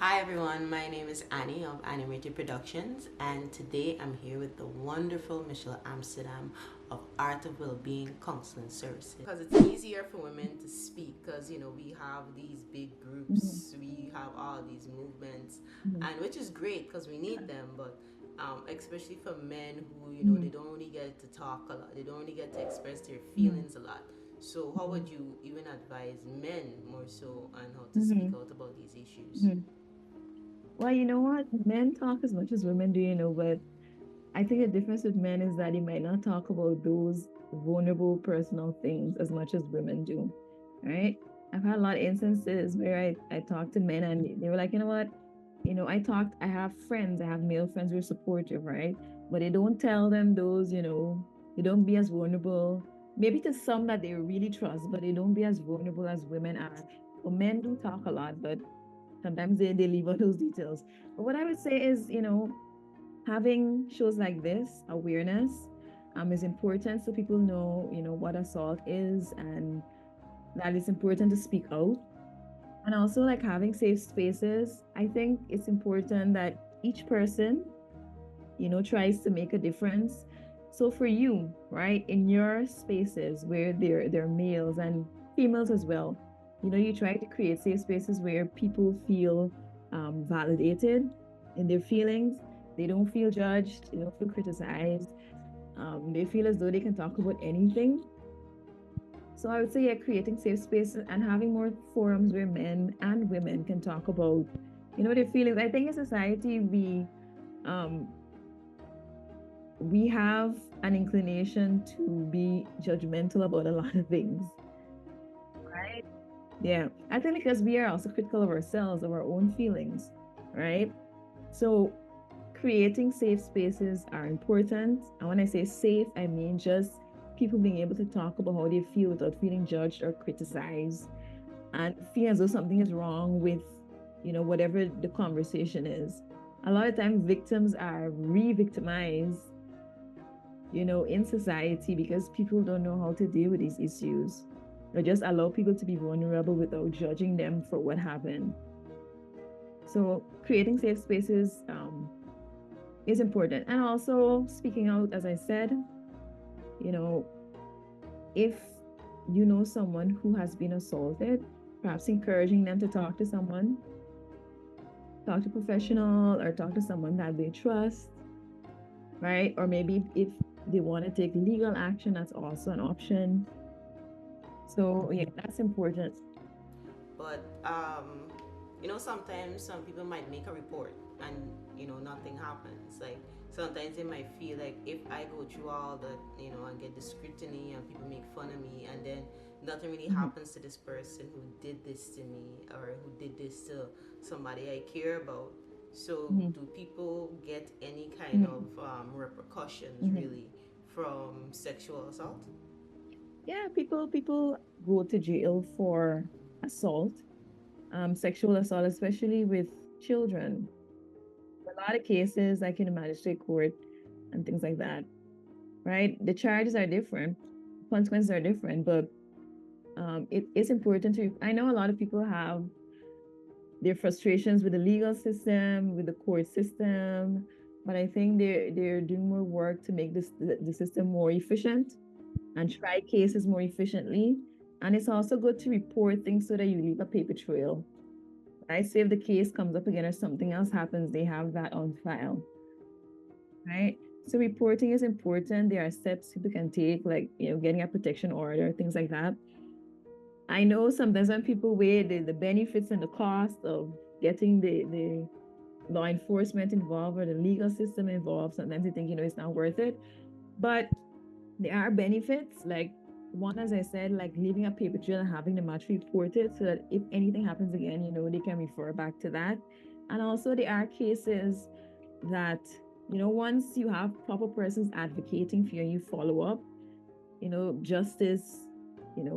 Hi everyone, my name is Annie of Anniemated Productions, and today I'm here with the wonderful Michelle Amsterdam of Art of Wellbeing Counseling Services. Because it's easier for women to speak, because we have these big Mhm, groups, we have all these movements, mhm, and which is great because we need them, but especially for men who they mhm, don't really get to talk a lot, they don't really get to express their mhm, feelings a lot. So, how would you even advise men more so on how to speak mhm, out about these issues? mhm. Well, you know what? Men talk as much as women do, but I think the difference with men is that they might not talk about those vulnerable personal things as much as women do, right? I've had a lot of instances where I talked to men and they were like, you know what? I have friends, I have male friends who are supportive, right? But they don't tell them those, they don't be as vulnerable. Maybe to some that they really trust, but they don't be as vulnerable as women are. But men do talk a lot, but sometimes they leave out those details. But what I would say is, having shows like this, awareness, is important so people know, what assault is and that it's important to speak out. And also like having safe spaces. I think it's important that each person, tries to make a difference. So for you, right, in your spaces where there are males and females as well, you try to create safe spaces where people feel validated in their feelings. They don't feel judged. They don't feel criticized. They feel as though they can talk about anything. So I would say, yeah, creating safe spaces and having more forums where men and women can talk about, their feelings. I think in society um we have an inclination to be judgmental about a lot of things, right? Yeah. I think because we are also critical of ourselves, of our own feelings, right? So creating safe spaces are important. And when I say safe, I mean just people being able to talk about how they feel without feeling judged or criticized and feel as though something is wrong with, whatever the conversation is. A lot of times victims are re-victimized, in society because people don't know how to deal with these issues or just allow people to be vulnerable without judging them for what happened. So creating safe spaces is important. And also speaking out, as I said, you know, if you know someone who has been assaulted, perhaps encouraging them to talk to someone, talk to a professional or talk to someone that they trust, right? Or maybe if they want to take legal action, that's also an option. So yeah, that's important. But sometimes some people might make a report and nothing happens. Like sometimes they might feel like if I go through all the and get the scrutiny and people make fun of me and then nothing really Mhm, happens to this person who did this to me or who did this to somebody I care about. So mhm, do people get any kind of mhm, repercussions mhm. really from sexual assault? Yeah, people go to jail for assault, sexual assault, especially with children. A lot of cases, like in the magistrate court and things like that, right? The charges are different, consequences are different, but it is important to. I know a lot of people have their frustrations with the legal system, with the court system, but I think they're doing more work to make the system more efficient and try cases more efficiently. And it's also good to report things so that you leave a paper trail. Right? So if the case comes up again or something else happens, they have that on file. Right? So reporting is important. There are steps people can take, like getting a protection order, things like that. I know sometimes when people weigh the benefits and the cost of getting the law enforcement involved or the legal system involved, sometimes they think, it's not worth it. But there are benefits, like one, as I said, like leaving a paper trail and having the match reported so that if anything happens again, they can refer back to that. And also, there are cases that, once you have proper persons advocating for you and you follow up, justice,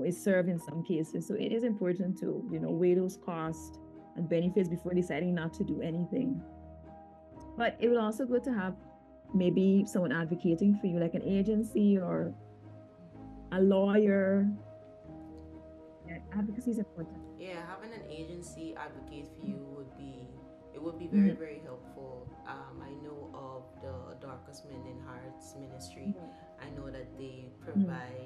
is served in some cases. So it is important to, weigh those costs and benefits before deciding not to do anything. But it would also good to have maybe someone advocating for you, like an agency or a lawyer. Yeah, advocacy is important. Yeah, having an agency advocate for you would be be very, very helpful. I know of the Darkest Men in Hearts ministry. I know that they provide,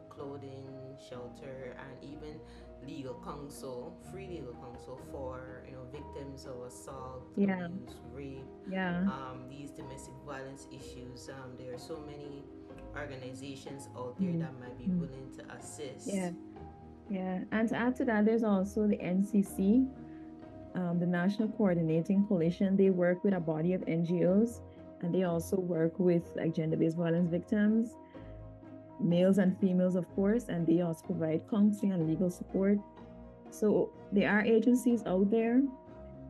clothing, shelter, and even legal counsel, free legal counsel for victims of assault, Yeah. abuse, rape, Yeah. these domestic violence issues. There are so many organizations out there Mm. that might be Mm. willing to assist. Yeah. Yeah. And to add to that, there's also the NCC, the National Coordinating Coalition. They work with a body of NGOs, and they also work with like gender-based violence victims, males and females, of course, and they also provide counseling and legal support. So there are agencies out there.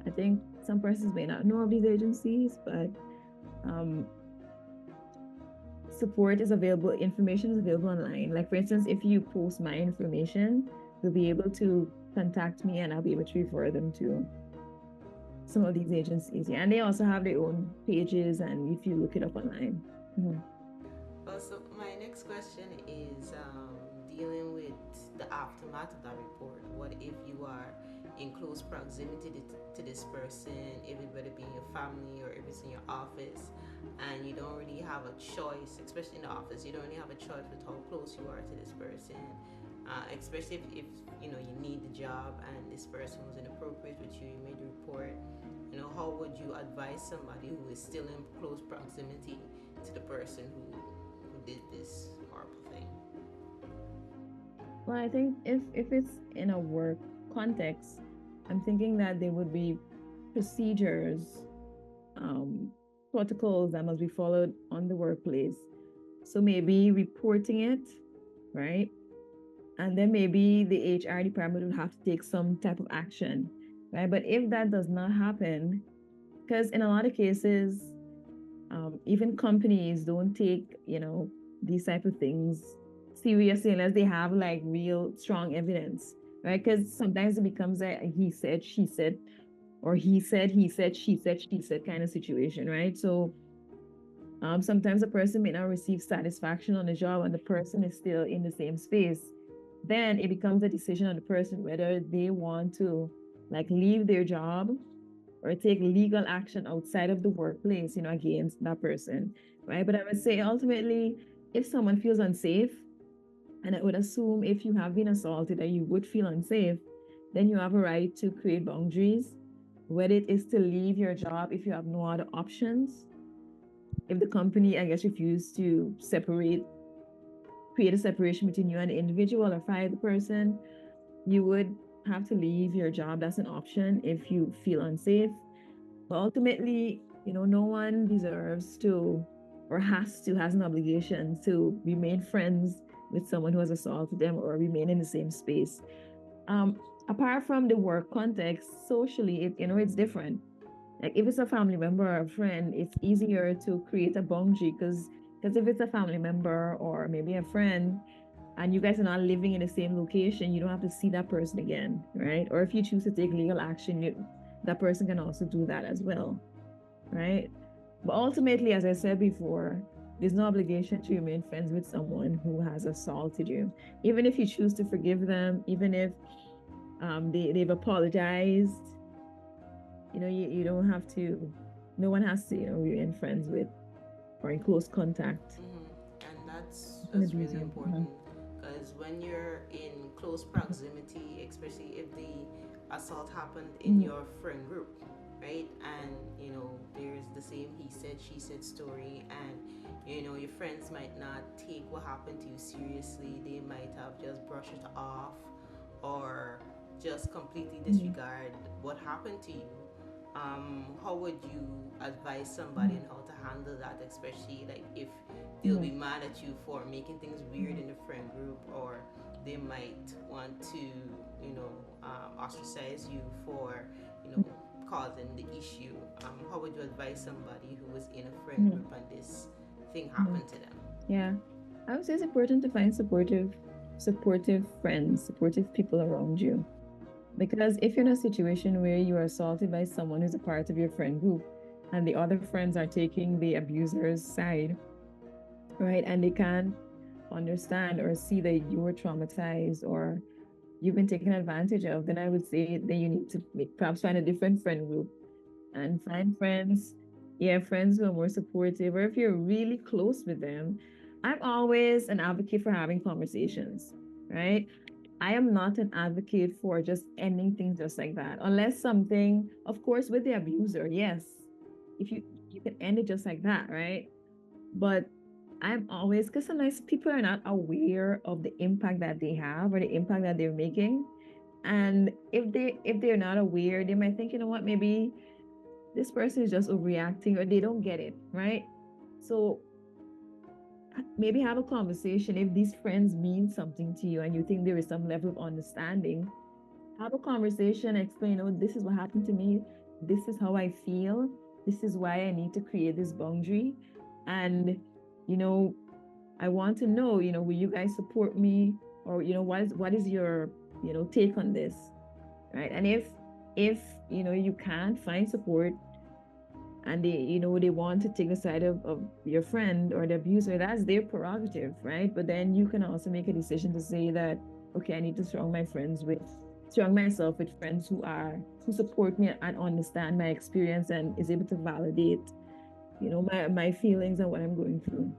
I think some persons may not know of these agencies, but um, support is available, information is available online. Like, for instance, if you post my information, you'll be able to contact me and I'll be able to refer them to some of these agencies. Yeah. And they also have their own pages, and if you look it up online. Mm-hmm. Also, my next question is dealing with the aftermath of that report. What if you are in close proximity to this person, if it whether be in your family or if it's in your office, and you don't really have a choice, especially in the office, you don't really have a choice with how close you are to this person. Especially if you need the job and this person was inappropriate with you, you made the report. How would you advise somebody who is still in close proximity to the person who did this horrible thing? Well, I think if it's in a work context, I'm thinking that there would be procedures, um, protocols that must be followed on the workplace. So maybe reporting it, right? And then maybe the HR department would have to take some type of action, right? But if that does not happen, because in a lot of cases, even companies don't take, these type of things seriously unless they have like real strong evidence, right? Because sometimes it becomes a he said, she said, or he said, she said kind of situation, right? So sometimes a person may not receive satisfaction on the job and the person is still in the same space. Then it becomes a decision on the person whether they want to like leave their job or take legal action outside of the workplace, against that person, right? But I would say ultimately, if someone feels unsafe, and I would assume if you have been assaulted that you would feel unsafe, then you have a right to create boundaries, whether it is to leave your job if you have no other options. If the company, I guess, refused to create a separation between you and the individual or fire the person, you would have to leave your job. That's an option if you feel unsafe. But ultimately, no one deserves to or has an obligation to remain friends with someone who has assaulted them or remain in the same space. Apart from the work context, socially, it's different. Like if it's a family member or a friend, it's easier to create a boundary because if it's a family member or maybe a friend and you guys are not living in the same location, you don't have to see that person again, right? Or if you choose to take legal action, that person can also do that as well, right? But ultimately, as I said before, there's no obligation to remain friends with someone who has assaulted you. Even if you choose to forgive them, even if they've apologized, you don't have to, no one has to, remain friends with or in close contact. And that's An really abuser. important because when you're in close proximity, especially if the assault happened in your friend group, right? And there's the same he said, she said story, and your friends might not take what happened to you seriously. They might have just brushed it off or just completely disregard what happened to you. How would you advise somebody on how to handle that, especially like if they'll be mad at you for making things weird in the friend group, or they might want to ostracize you for causing the issue. How would you advise somebody who was in a friend group and this thing happened to them? Yeah, I would say it's important to find supportive friends, supportive people around you. Because if you're in a situation where you are assaulted by someone who's a part of your friend group and the other friends are taking the abuser's side, right, and they can't understand or see that you were traumatized or you've been taken advantage of, then I would say that you need to perhaps find a different friend group and find friends, yeah, friends who are more supportive, or if you're really close with them, I'm always an advocate for having conversations, right? I am not an advocate for just ending things just like that. Unless something, of course, with the abuser, yes. If you can end it just like that, right? But I'm always, because sometimes people are not aware of the impact that they have or the impact that they're making. And if they're not aware, they might think, you know what, maybe this person is just overreacting or they don't get it, right? So maybe have a conversation. If these friends mean something to you and you think there is some level of understanding, have a conversation, explain, oh, this is what happened to me, this is how I feel, this is why I need to create this boundary. And you know, I want to know, will you guys support me? Or what is your take on this, right? And if you can't find support, and they want to take the side of your friend or the abuser, that's their prerogative, right? But then you can also make a decision to say that, okay, I need to surround myself with friends who support me and understand my experience and is able to validate my feelings and what I'm going through.